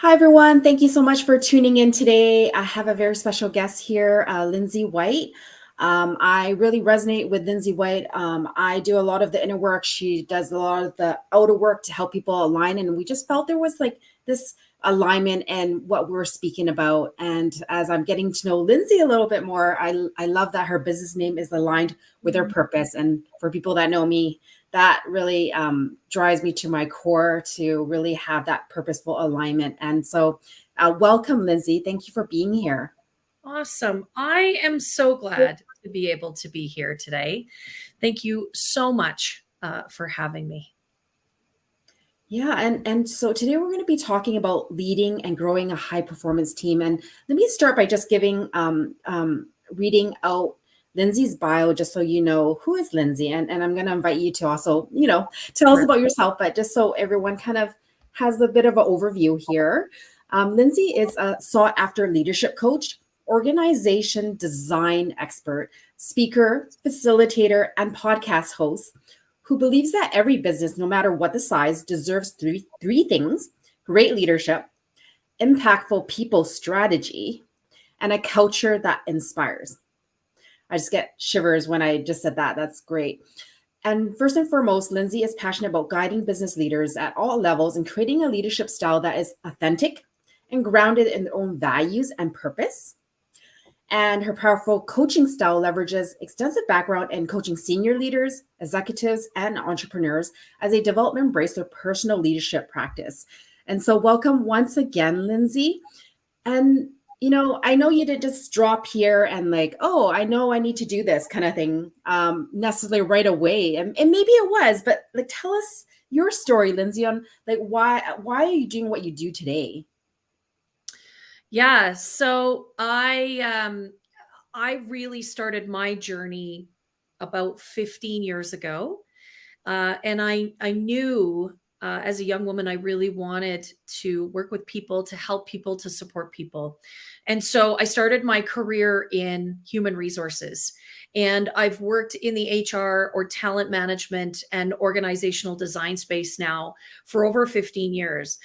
Hi, everyone. Thank you so much for tuning in today. I have a very special guest here, Lindsay White. I really resonate with Lindsay White. I do a lot of the inner work. She does a lot of the outer work to help people align. And we just felt there was like this alignment in what we're speaking about. And as I'm getting to know Lindsay a little bit more, I love that her business name is aligned with her purpose. And for people that know me, that really drives me to my core to really have that purposeful alignment. And so, welcome, Lindsay. Thank you for being here. Awesome. I am so glad to be able to be here today. Thank you so much for having me. Yeah, and so today we're going to be talking about leading and growing a high performance team. And let me start by just giving reading out Lindsay's bio, just so you know who is Lindsay. And I'm going to invite you to also, tell us Sure. about yourself, but just so everyone kind of has a bit of an overview here. Lindsay is a sought after leadership coach, organization design expert, speaker, facilitator, and podcast host who believes that every business, no matter what the size, deserves three things: great leadership, impactful people strategy, and a culture that inspires. I just get shivers when I just said that. That's great. And first and foremost, Lindsay is passionate about guiding business leaders at all levels and creating a leadership style that is authentic and grounded in their own values and purpose. And her powerful coaching style leverages extensive background in coaching senior leaders, executives, and entrepreneurs as they develop and embrace their personal leadership practice. And so, welcome once again, Lindsay. And I know you didn't just drop here and like, oh, I know I need to do this kind of thing, necessarily right away. And maybe it was, but like, tell us your story, Lindsay, on like why are you doing what you do today? Yeah, so I really started my journey about 15 years ago. And I knew as a young woman, I really wanted to work with people, to help people, to support people. And so I started my career in human resources. And I've worked in the HR or talent management and organizational design space now for over 15 years.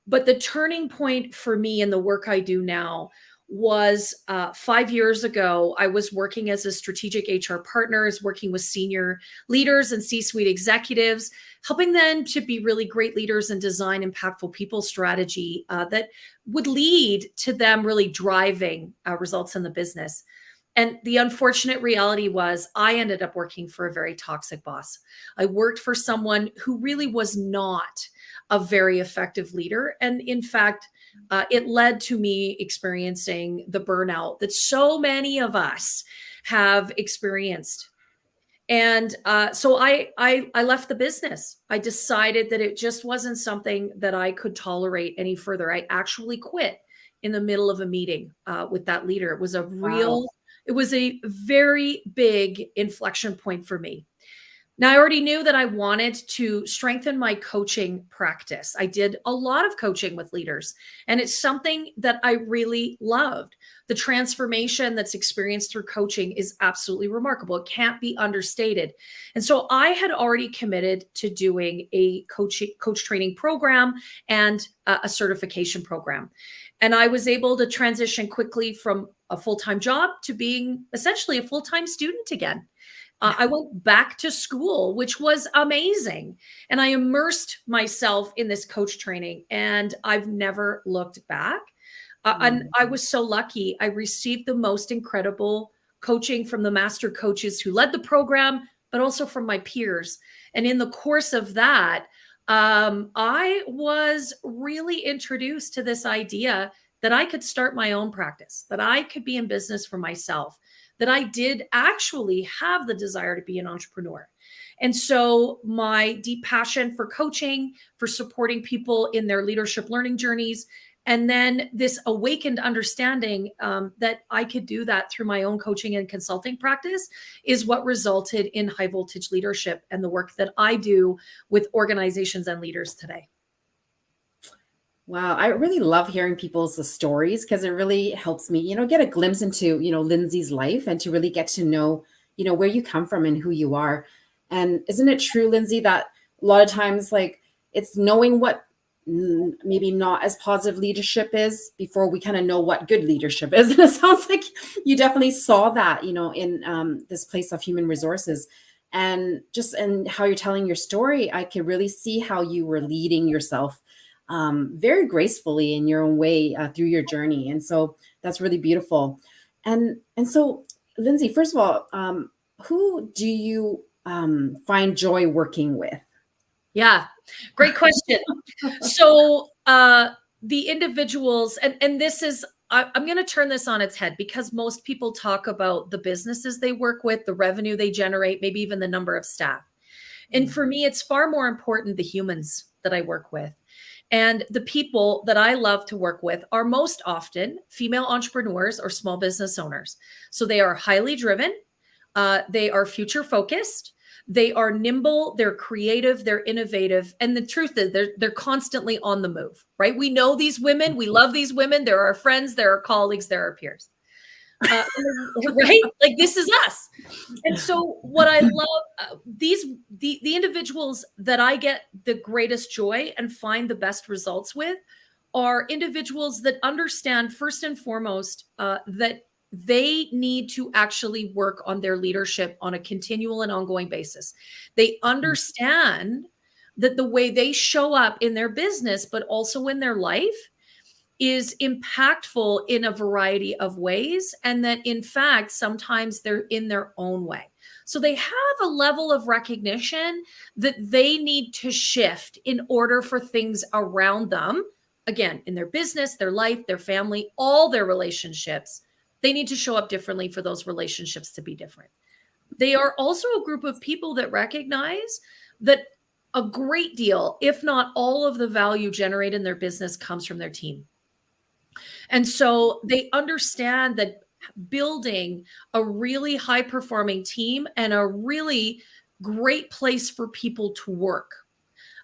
But the turning point for me in the work I do now was 5 years ago. I was working as a strategic HR partner, is working with senior leaders and C-suite executives, helping them to be really great leaders and design impactful people strategy that would lead to them really driving results in the business. And the unfortunate reality was I ended up working for a very toxic boss. I worked for someone who really was not a very effective leader. And in fact, it led to me experiencing the burnout that so many of us have experienced. And so I left the business. I decided that it just wasn't something that I could tolerate any further. I actually quit in the middle of a meeting with that leader. Wow. It was a very big inflection point for me. Now, I already knew that I wanted to strengthen my coaching practice. I did a lot of coaching with leaders, and it's something that I really loved. The transformation that's experienced through coaching is absolutely remarkable. It can't be understated. And so I had already committed to doing a coach training program and a certification program. And I was able to transition quickly from a full-time job to being essentially a full-time student again. I went back to school, which was amazing. And I immersed myself in this coach training, and I've never looked back. And Mm. I was so lucky. I received the most incredible coaching from the master coaches who led the program, but also from my peers. And in the course of that, I was really introduced to this idea that I could start my own practice, that I could be in business for myself, that I did actually have the desire to be an entrepreneur. And so my deep passion for coaching, for supporting people in their leadership learning journeys, and then this awakened understanding that I could do that through my own coaching and consulting practice is what resulted in high voltage leadership and the work that I do with organizations and leaders today. Wow, I really love hearing people's stories because it really helps me, get a glimpse into, Lindsay's life and to really get to know, where you come from and who you are. And isn't it true, Lindsay, that a lot of times like it's knowing what maybe not as positive leadership is before we kind of know what good leadership is. And it sounds like you definitely saw that, in this place of human resources. And just in how you're telling your story, I could really see how you were leading yourself very gracefully in your own way through your journey. And so that's really beautiful. And so, Lindsay, first of all, who do you find joy working with? Yeah, great question. So the individuals, and this is, I'm going to turn this on its head, because most people talk about the businesses they work with, the revenue they generate, maybe even the number of staff. And for me, it's far more important the humans that I work with. And the people that I love to work with are most often female entrepreneurs or small business owners. So they are highly driven. They are future focused. They are nimble, they're creative, they're innovative. And the truth is they're constantly on the move, right? We know these women, we love these women. They're our friends, they're our colleagues, they're our peers. Right? Like, this is us. And so what I love, the individuals that I get the greatest joy and find the best results with are individuals that understand, first and foremost, that they need to actually work on their leadership on a continual and ongoing basis. They understand that the way they show up in their business, but also in their life, is impactful in a variety of ways. And that, in fact, sometimes they're in their own way. So they have a level of recognition that they need to shift in order for things around them, again, in their business, their life, their family, all their relationships, they need to show up differently for those relationships to be different. They are also a group of people that recognize that a great deal, if not all, of the value generated in their business comes from their team. And so they understand that building a really high performing team and a really great place for people to work,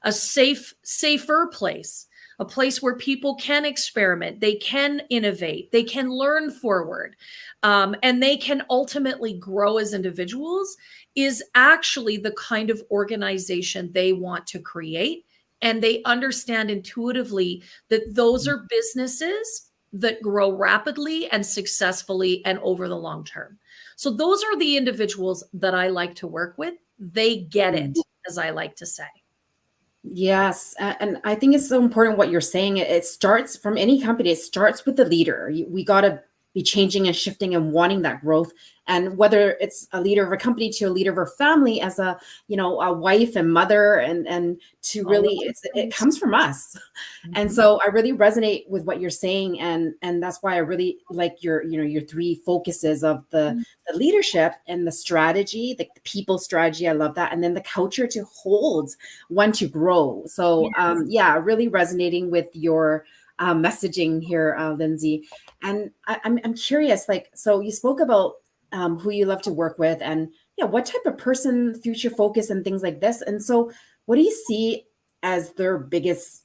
a safer place, a place where people can experiment, they can innovate, they can learn forward, and they can ultimately grow as individuals, is actually the kind of organization they want to create. And they understand intuitively that those are businesses that grow rapidly and successfully and over the long term. So those are the individuals that I like to work with. They get it, as I like to say. Yes. And I think it's so important what you're saying. It starts from any company. It starts with the leader. We got to be changing and shifting and wanting that growth. And whether it's a leader of a company to a leader of a family, as a wife and mother, and to really, it comes from us. And so I really resonate with what you're saying. And that's why I really like your three focuses of the leadership and the strategy, the people strategy. I love that. And then the culture to hold, one to grow. So really resonating with your messaging here, Lindsay. And I'm curious, so you spoke about who you love to work with, and what type of person, future focus, and things like this. And so, what do you see as their biggest,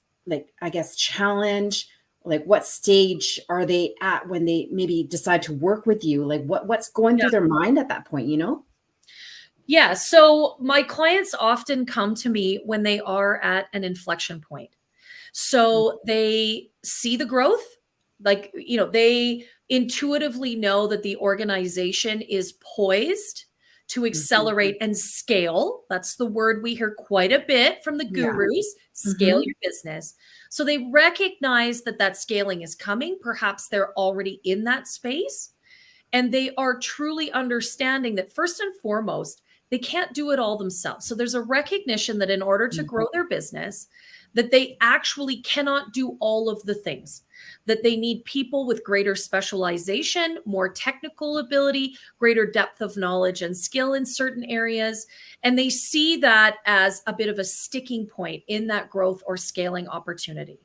challenge? Like, what stage are they at when they maybe decide to work with you? Like, what's going through their mind at that point? Yeah. So my clients often come to me when they are at an inflection point. So they see the growth, they intuitively know that the organization is poised to accelerate and scale. That's the word we hear quite a bit from the gurus, scale your business. So they recognize that that scaling is coming. Perhaps they're already in that space. And they are truly understanding that, first and foremost, they can't do it all themselves. So there's a recognition that in order to grow their business, that they actually cannot do all of the things, that they need people with greater specialization, more technical ability, greater depth of knowledge and skill in certain areas. And they see that as a bit of a sticking point in that growth or scaling opportunity.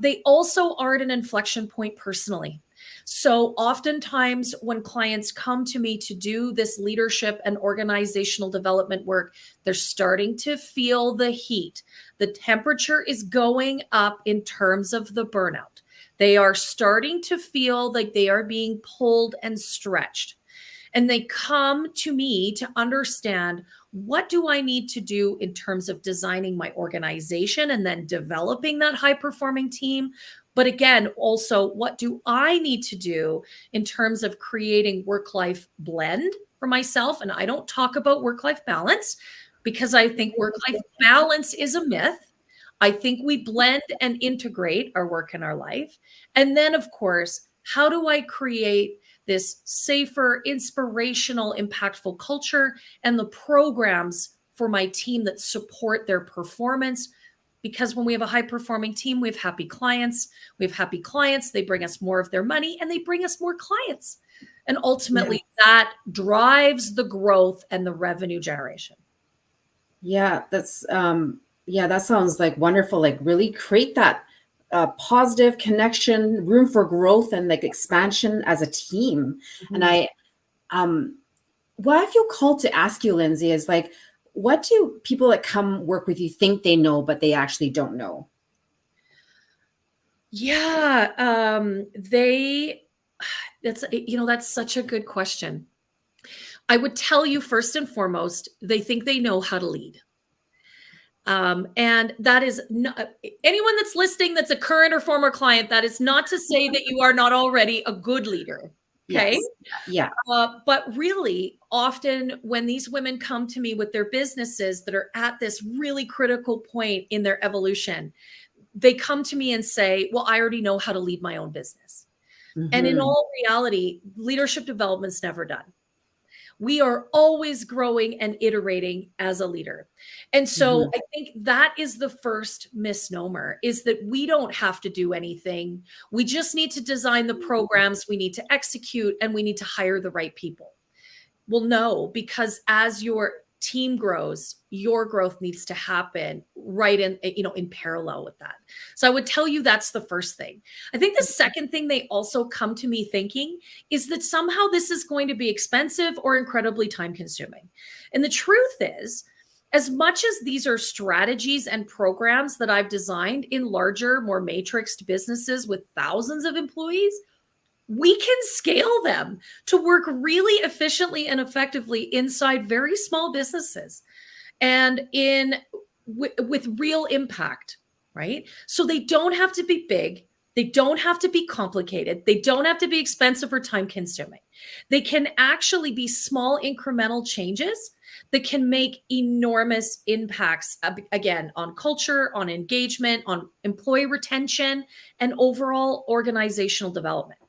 They also are at an inflection point personally. So oftentimes when clients come to me to do this leadership and organizational development work, they're starting to feel the heat. The temperature is going up in terms of the burnout. They are starting to feel like they are being pulled and stretched. And they come to me to understand, what do I need to do in terms of designing my organization and then developing that high performing team? But again, also, what do I need to do in terms of creating work-life blend for myself? And I don't talk about work-life balance because I think work-life balance is a myth. I think we blend and integrate our work and our life. And then, of course, how do I create this safer, inspirational, impactful culture and the programs for my team that support their performance? Because when we have a high performing team, we have happy clients. We have happy clients. They bring us more of their money and they bring us more clients. And ultimately, that drives the growth and the revenue generation. Yeah, that sounds like wonderful. Like really create that positive connection, room for growth and like expansion as a team. And um, what I feel called to ask you, Lindsay, is like, what do people that come work with you think they know, but they actually don't know? Yeah, that's such a good question. I would tell you first and foremost, they think they know how to lead. And that is not, anyone that's listening that's a current or former client, that is not to say that you are not already a good leader. Okay. Yes. Yeah. But really, often when these women come to me with their businesses that are at this really critical point in their evolution, they come to me and say, well, I already know how to lead my own business. And in Mm-hmm. all reality, leadership development's never done. We are always growing and iterating as a leader. And so Mm-hmm. I think that is the first misnomer, is that we don't have to do anything. We just need to design the programs, we need to execute, and we need to hire the right people. Well, no, because as your team grows, your growth needs to happen right in parallel with that. So I would tell you that's the first thing. I think the second thing they also come to me thinking is that somehow this is going to be expensive or incredibly time consuming. And the truth is, as much as these are strategies and programs that I've designed in larger, more matrixed businesses with thousands of employees, we can scale them to work really efficiently and effectively inside very small businesses and with real impact, right? So they don't have to be big. They don't have to be complicated. They don't have to be expensive or time consuming. They can actually be small incremental changes that can make enormous impacts, again, on culture, on engagement, on employee retention, and overall organizational development.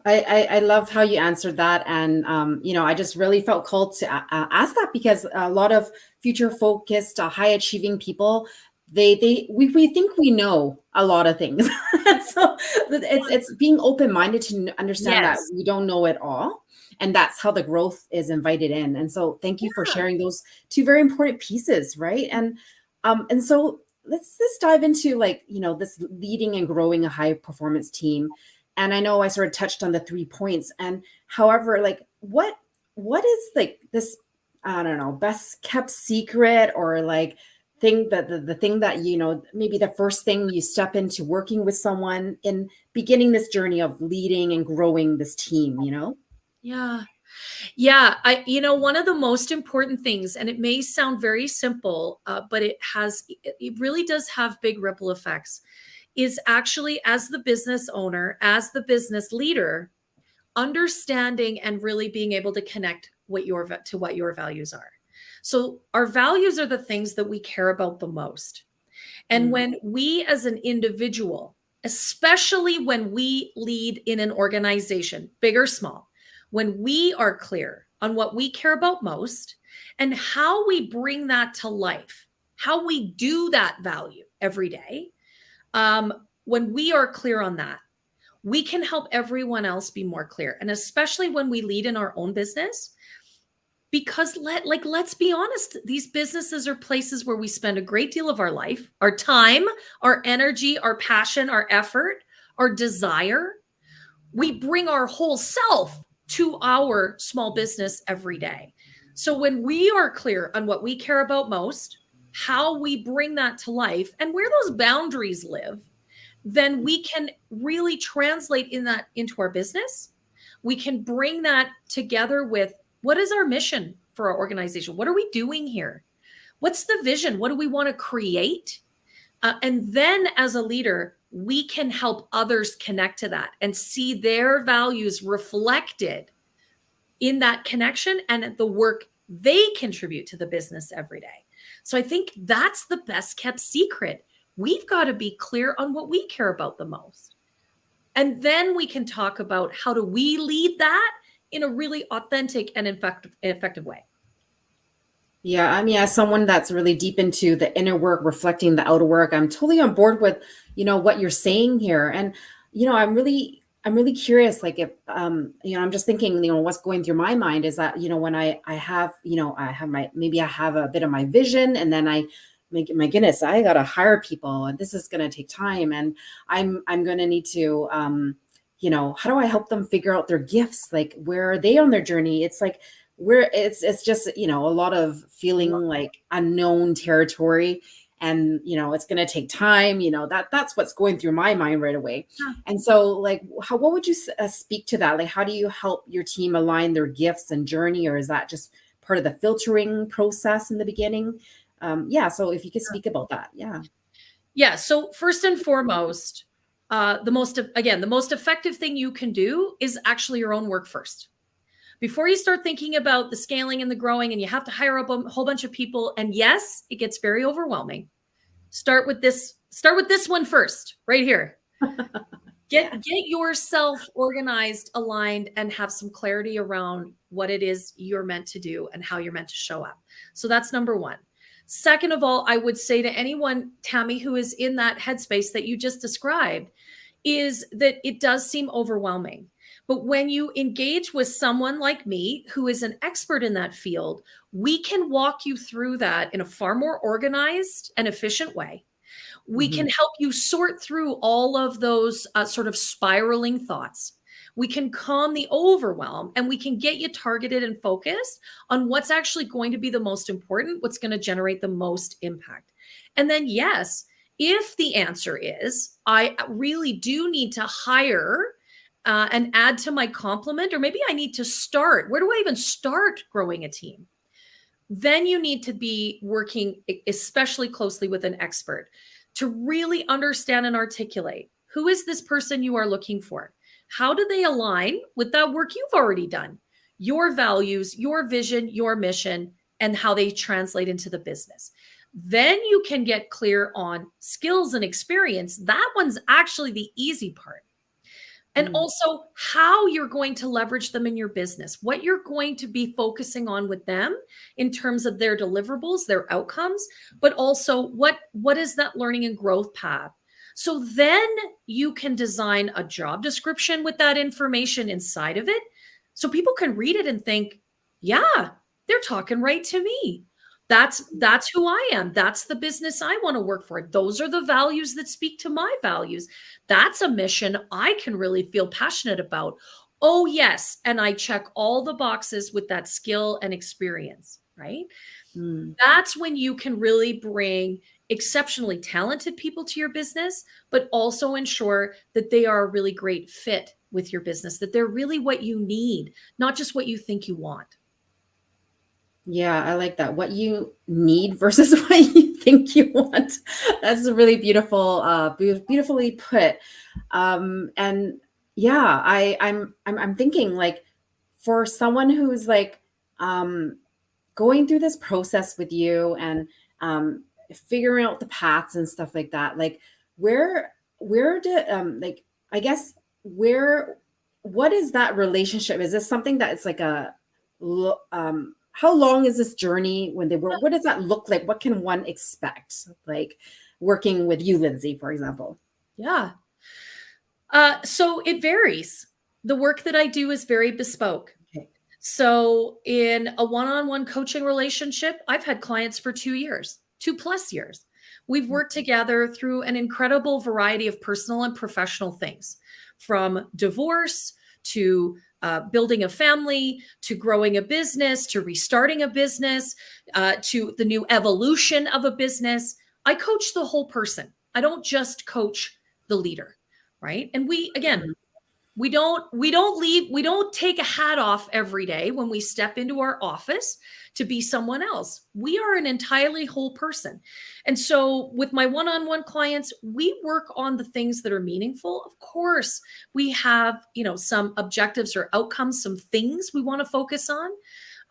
I love how you answered that, and I just really felt called to ask that because a lot of future focused, high achieving people, we think we know a lot of things, so it's being open minded to understand that Yes. we don't know it all, and that's how the growth is invited in. And so, thank you for Yeah. sharing those two very important pieces, right? And so let's dive into like this leading and growing a high performance team. And I know I sort of touched on the 3 points. And however, like what is like this, I don't know, best kept secret or like thing that the thing that maybe the first thing you step into working with someone in beginning this journey of leading and growing this team, Yeah. Yeah. One of the most important things, and it may sound very simple, but it really does have big ripple effects, is actually, as the business owner, as the business leader, understanding and really being able to connect to what your values are. So our values are the things that we care about the most. And Mm. when we as an individual, especially when we lead in an organization, big or small, when we are clear on what we care about most and how we bring that to life, how we do that value every day, when we are clear on that, we can help everyone else be more clear. And especially when we lead in our own business, because let's be honest, these businesses are places where we spend a great deal of our life, our time, our energy, our passion, our effort, our desire. We bring our whole self to our small business every day. So when we are clear on what we care about most, how we bring that to life, and where those boundaries live, then we can really translate into our business, We can bring that together with, what is our mission for our organization? What are we doing here? What's the vision? What do we want to create? And then as a leader, we can help others connect to that and see their values reflected in that connection and the work they contribute to the business every day. So I think that's the best kept secret. We've got to be clear on what we care about the most. And then we can talk about how do we lead that in a really authentic and effective way. Yeah, I mean, as someone that's really deep into the inner work, reflecting the outer work, I'm totally on board with, what you're saying here. And, I'm really curious, like if, I'm just thinking, what's going through my mind is that, when I have, maybe I have a bit of my vision and then my goodness, I got to hire people and this is going to take time. And I'm going to need to, how do I help them figure out their gifts? Like, where are they on their journey? It's like, where it's just, a lot of feeling like unknown territory, and it's going to take time, that's what's going through my mind right away. Yeah. And so, like, what would you speak to that? Like, how do you help your team align their gifts and journey, or is that just part of the filtering process in the beginning? So if you could speak about that. Yeah. So first and foremost, the most effective thing you can do is actually your own work first. Before you start thinking about the scaling and the growing, and you have to hire up a whole bunch of people, and yes, it gets very overwhelming. Start with this one first, right here. Get yourself organized, aligned, and have some clarity around what it is you're meant to do and how you're meant to show up. So that's number one. Second of all, I would say to anyone, Tammy, who is in that headspace that you just described, is that it does seem overwhelming. But when you engage with someone like me, who is an expert in that field, we can walk you through that in a far more organized and efficient way. We can help you sort through all of those sort of spiraling thoughts. We can calm the overwhelm, and we can get you targeted and focused on what's actually going to be the most important, what's going to generate the most impact. And then, yes, if the answer is, I really do need to hire and add to my complement, or maybe I need to start, where do I even start growing a team? Then you need to be working especially closely with an expert to really understand and articulate, who is this person you are looking for? How do they align with that work you've already done? Your values, your vision, your mission, and how they translate into the business. Then you can get clear on skills and experience. That one's actually the easy part. And also how you're going to leverage them in your business, what you're going to be focusing on with them in terms of their deliverables, their outcomes, but also what is that learning and growth path? So then you can design a job description with that information inside of it, so people can read it and think, yeah, they're talking right to me. That's who I am. That's the business I want to work for. Those are the values that speak to my values. That's a mission I can really feel passionate about. Oh, yes. And I check all the boxes with that skill and experience, right? That's when you can really bring exceptionally talented people to your business, but also ensure that they are a really great fit with your business, that they're really what you need, not just what you think you want. Yeah, I like that. What you need versus what you think you want. That's a really beautiful, beautifully put. And yeah, I'm thinking, like, for someone who's like going through this process with you and figuring out the paths and stuff like that. Like, where did like, I guess, where what is that relationship? Is this something that it's like how long is this journey when they work? What does that look like? What can one expect? Like, working with you, Lindsay, for example. Yeah. So it varies. The work that I do is very bespoke. Okay. So in a one-on-one coaching relationship, I've had clients for 2 years, 2+ years. We've worked together through an incredible variety of personal and professional things, from divorce to building a family, to growing a business, to restarting a business, to the new evolution of a business. I coach the whole person. I don't just coach the leader, right? And we, again, We don't take a hat off every day when we step into our office to be someone else. We are an entirely whole person. And so with my one-on-one clients, we work on the things that are meaningful. Of course, we have, some objectives or outcomes, some things we want to focus on.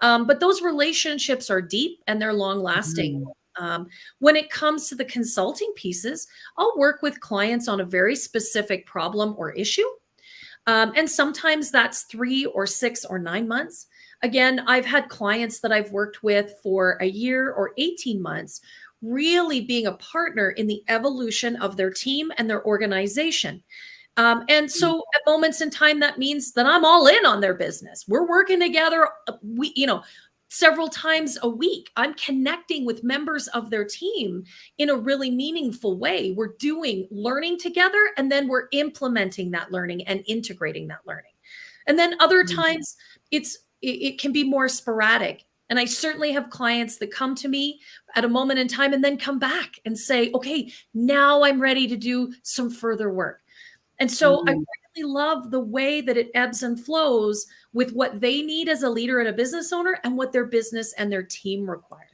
But those relationships are deep and they're long lasting. Mhm. When it comes to the consulting pieces, I'll work with clients on a very specific problem or issue. And sometimes that's 3 or 6 or 9 months. Again, I've had clients that I've worked with for a year or 18 months, really being a partner in the evolution of their team and their organization. And so at moments in time, that means that I'm all in on their business. We're working together, several times a week. I'm connecting with members of their team in a really meaningful way. We're learning together, and then we're implementing that learning and integrating that learning. And then other times it can be more sporadic. And I certainly have clients that come to me at a moment in time and then come back and say, okay, now I'm ready to do some further work. And so I Mhm. really love the way that it ebbs and flows with what they need as a leader and a business owner and what their business and their team require.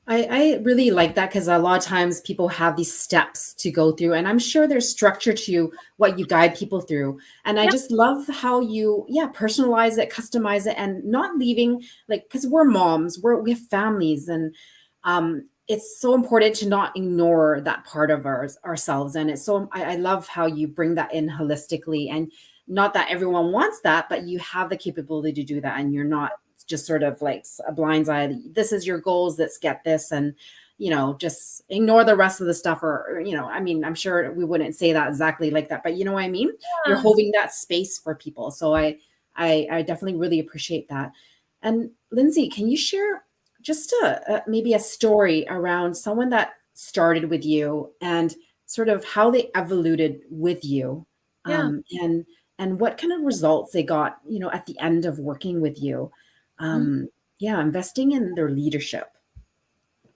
I really like that because a lot of times people have these steps to go through, and I'm sure there's structure to what you guide people through. And I Yep. just love how you, personalize it, customize it, and not leaving because we're moms, we have families, and it's so important to not ignore that part of ourselves. And I love how you bring that in holistically, and not that everyone wants that, but you have the capability to do that, and you're not just sort of like a blind eye. This is your goals. Let's get this, and just ignore the rest of the stuff. Or I mean, I'm sure we wouldn't say that exactly like that, but you know what I mean. You're Yeah. holding that space for people, so I definitely really appreciate that. And Lindsay, can you share just maybe a story around someone that started with you and sort of how they evoluted with you, Yeah. and what kind of results they got, at the end of working with you? Mhm. Investing in their leadership.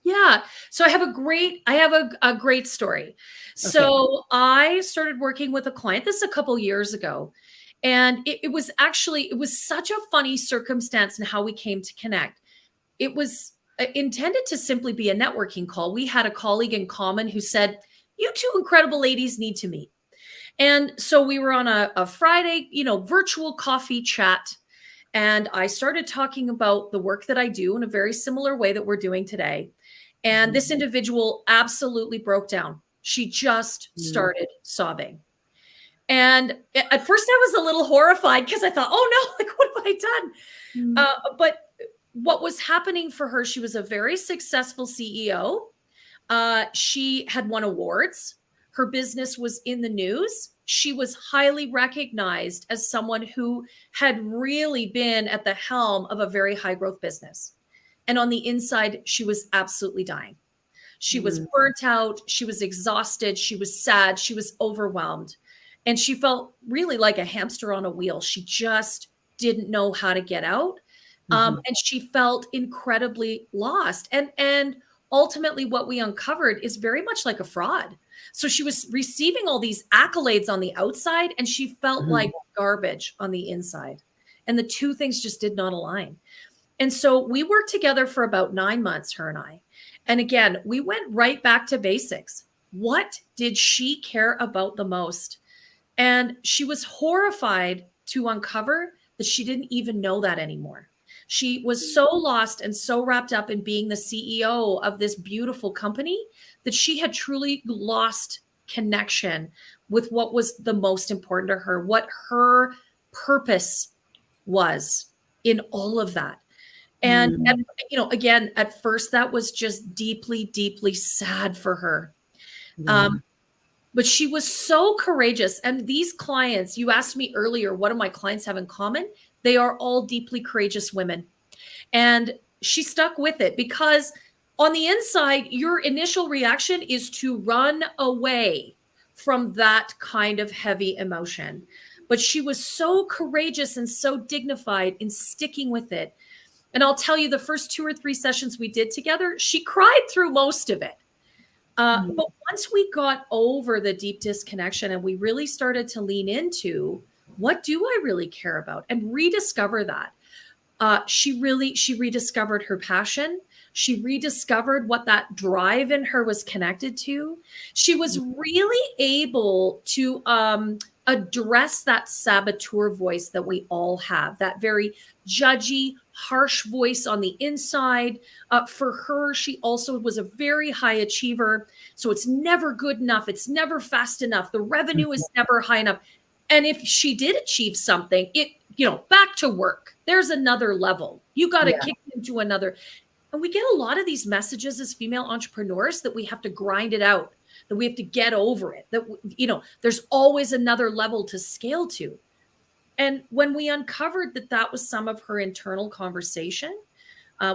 Yeah. So I have a great story. Okay. So I started working with a client, this is a couple years ago. And it was such a funny circumstance in how we came to connect. It was intended to simply be a networking call. We had a colleague in common who said, "You two incredible ladies need to meet." And so we were on a Friday, virtual coffee chat. And I started talking about the work that I do in a very similar way that we're doing today. And Mhm. this individual absolutely broke down. She just Mm. started sobbing. And at first I was a little horrified because I thought, oh no, like what have I done? Mm. But what was happening for her, she was a very successful CEO. She had won awards. Her business was in the news. She was highly recognized as someone who had really been at the helm of a very high growth business. And on the inside, she was absolutely dying. She was Mm. burnt out. She was exhausted. She was sad. She was overwhelmed. And she felt really like a hamster on a wheel. She just didn't know how to get out. Mhm. And she felt incredibly lost. And ultimately, what we uncovered is very much like a fraud. So she was receiving all these accolades on the outside, and she felt like Mhm. garbage on the inside. And the two things just did not align. And so we worked together for about 9 months, her and I. And again, we went right back to basics. What did she care about the most? And she was horrified to uncover that she didn't even know that anymore. She was so lost and so wrapped up in being the CEO of this beautiful company that she had truly lost connection with what was the most important to her, what her purpose was in all of that. And Mm. again, at first that was just deeply, deeply sad for her. Yeah. Um, but she was so courageous. And these clients, you asked me earlier, what do my clients have in common? They are all deeply courageous women. And she stuck with it because on the inside, your initial reaction is to run away from that kind of heavy emotion. But she was so courageous and so dignified in sticking with it. And I'll tell you, the first 2 or 3 sessions we did together, she cried through most of it. But once we got over the deep disconnection and we really started to lean into what do I really care about and rediscover that, she rediscovered her passion. She rediscovered what that drive in her was connected to. She was really able to address that saboteur voice that we all have, that very judgy, harsh voice on the inside. For her, she also was a very high achiever. So it's never good enough. It's never fast enough. The revenue is never high enough. And if she did achieve something, back to work. There's another level. You got to kick into another. And we get a lot of these messages as female entrepreneurs that we have to grind it out, that we have to get over it, that, there's always another level to scale to. And when we uncovered that that was some of her internal conversation,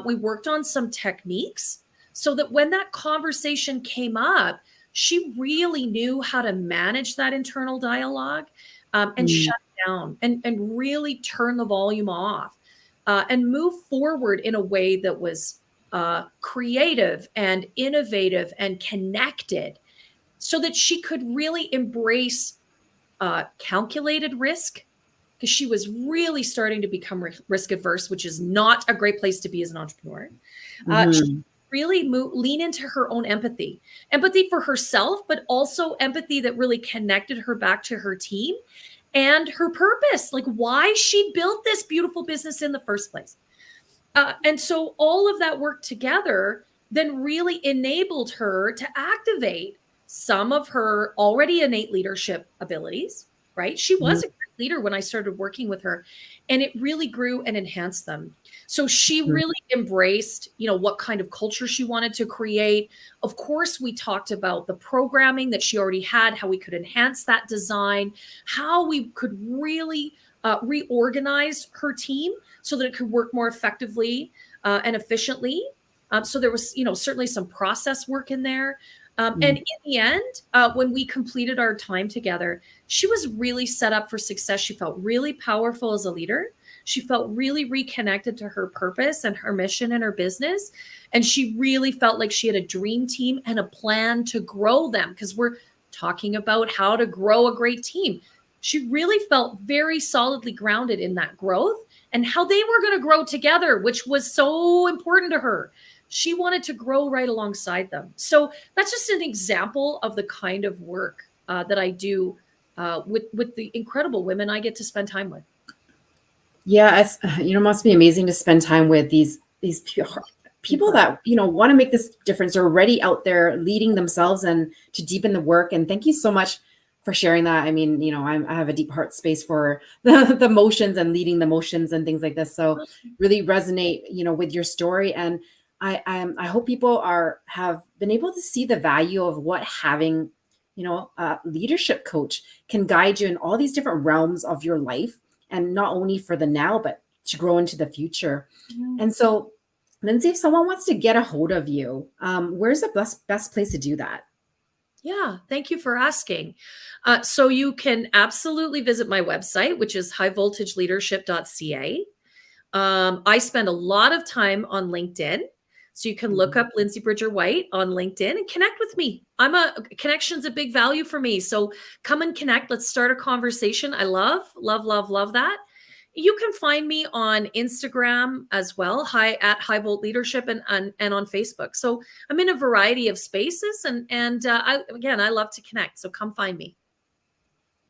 we worked on some techniques so that when that conversation came up, she really knew how to manage that internal dialogue and shut it down and really turn the volume off and move forward in a way that was creative and innovative and connected so that she could really embrace calculated risk, because she was really starting to become risk adverse, which is not a great place to be as an entrepreneur. She really lean into her own empathy for herself, but also empathy that really connected her back to her team and her purpose, like why she built this beautiful business in the first place. And so all of that work together then really enabled her to activate some of her already innate leadership abilities, right? She was a great leader when I started working with her, and it really grew and enhanced them. So she really embraced, what kind of culture she wanted to create. Of course, we talked about the programming that she already had, how we could enhance that design, how we could really reorganize her team so that it could work more effectively and efficiently. So there was, certainly some process work in there. And in the end, when we completed our time together, she was really set up for success. She felt really powerful as a leader. She felt really reconnected to her purpose and her mission in her business. And she really felt like she had a dream team and a plan to grow them, because we're talking about how to grow a great team. She really felt very solidly grounded in that growth and how they were going to grow together, which was so important to her. She wanted to grow right alongside them. So that's just an example of the kind of work that I do with the incredible women I get to spend time with. Yeah, it's, must be amazing to spend time with these people that, want to make this difference, are already out there leading themselves and to deepen the work. And thank you so much for sharing that. I mean, I have a deep heart space for the motions and leading the motions and things like this. So really resonate, with your story. And I hope people have been able to see the value of what having, a leadership coach can guide you in all these different realms of your life, and not only for the now, but to grow into the future. And so, Lindsay, if someone wants to get a hold of you, where's the best place to do that? Yeah, thank you for asking. So you can absolutely visit my website, which is highvoltageleadership.ca. I spend a lot of time on LinkedIn. So you can look up Lindsay Bridger White on LinkedIn and connect with me. Connection's a big value for me. So come and connect. Let's start a conversation. I love that. You can find me on Instagram as well, at High Volt Leadership, and on Facebook. So I'm in a variety of spaces, and I love to connect. So come find me.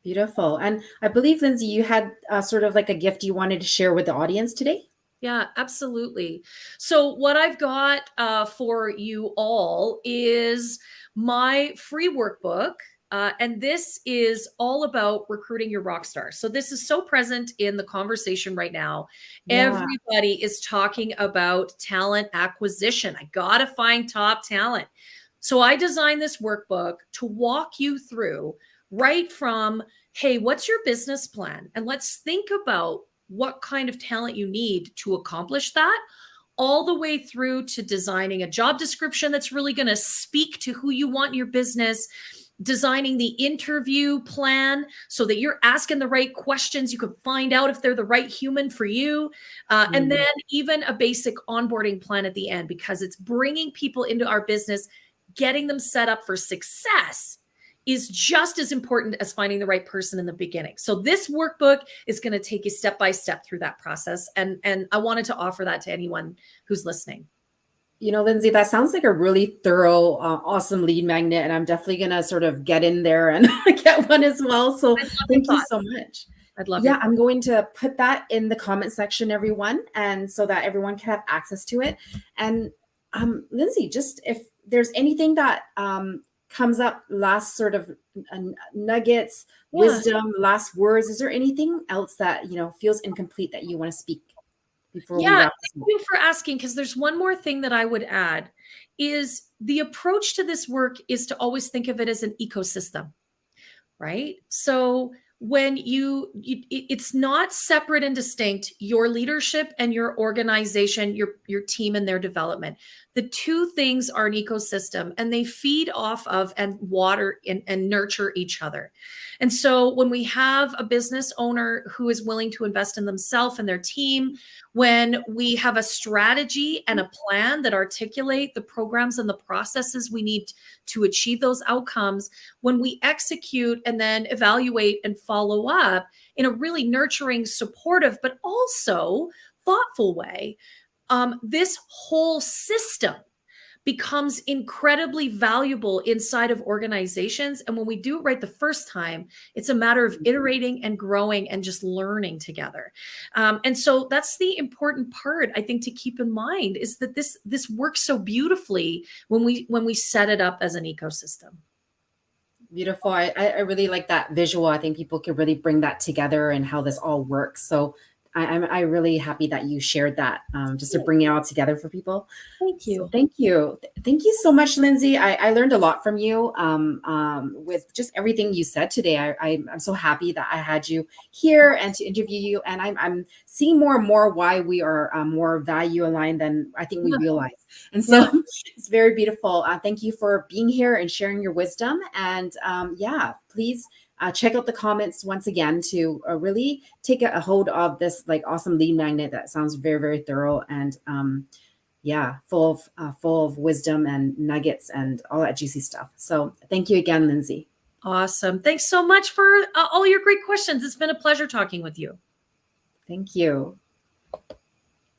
Beautiful. And I believe, Lindsay, you had sort of like a gift you wanted to share with the audience today. Yeah, absolutely. So what I've got for you all is my free workbook. And this is all about recruiting your rock star. So this is so present in the conversation right now. Yeah. Everybody is talking about talent acquisition. I got to find top talent. So I designed this workbook to walk you through right from, hey, what's your business plan? And let's think about what kind of talent you need to accomplish that, all the way through to designing a job description that's really going to speak to who you want in your business, designing the interview plan so that you're asking the right questions. You can find out if they're the right human for you. And then even a basic onboarding plan at the end, because it's bringing people into our business getting them set up for success is just as important as finding the right person in the beginning. So this workbook is going to take you step by step through that process. And I wanted to offer that to anyone who's listening. You know, Lindsay, that sounds like a really thorough, awesome lead magnet. And I'm definitely going to sort of get in there and get one as well. So thank you so much. I'd love Yeah, I'm going to put that in the comment section, everyone, and so that everyone can have access to it. And Lindsay, just if there's anything that comes up, last sort of nuggets, wisdom, last words, is there anything else that, you know, feels incomplete that you want to speak before we wrap this up? Thank you for asking, because there's one more thing that I would add is the approach to this work is to always think of it as an ecosystem, right? So when it's not separate and distinct, your leadership and your organization, your team and their development. The two things are an ecosystem, and they feed off of and water and nurture each other. And so when we have a business owner who is willing to invest in themselves and their team, when we have a strategy and a plan that articulate the programs and the processes we need to achieve those outcomes, when we execute and then evaluate and follow up in a really nurturing, supportive, but also thoughtful way, this whole system becomes incredibly valuable inside of organizations. And when we do it right the first time, it's a matter of iterating and growing and just learning together. And so that's the important part, I think, to keep in mind, is that this works so beautifully when we set it up as an ecosystem. Beautiful. I really like that visual. I think people could really bring that together and how this all works. So I'm really happy that you shared that, just to bring it all together for people. Thank you. So thank you. Thank you so much, Lindsay. I learned a lot from you with just everything you said today. I'm so happy that I had you here and to interview you. And I'm seeing more and more why we are more value aligned than I think we realize. And so it's very beautiful. Thank you for being here and sharing your wisdom. And yeah, please check out the comments once again to really take a hold of this like awesome lead magnet that sounds very, very thorough and yeah, full of wisdom and nuggets and all that juicy stuff. So thank you again, Lindsay. Awesome. Thanks so much for all your great questions. It's been a pleasure talking with you. Thank you.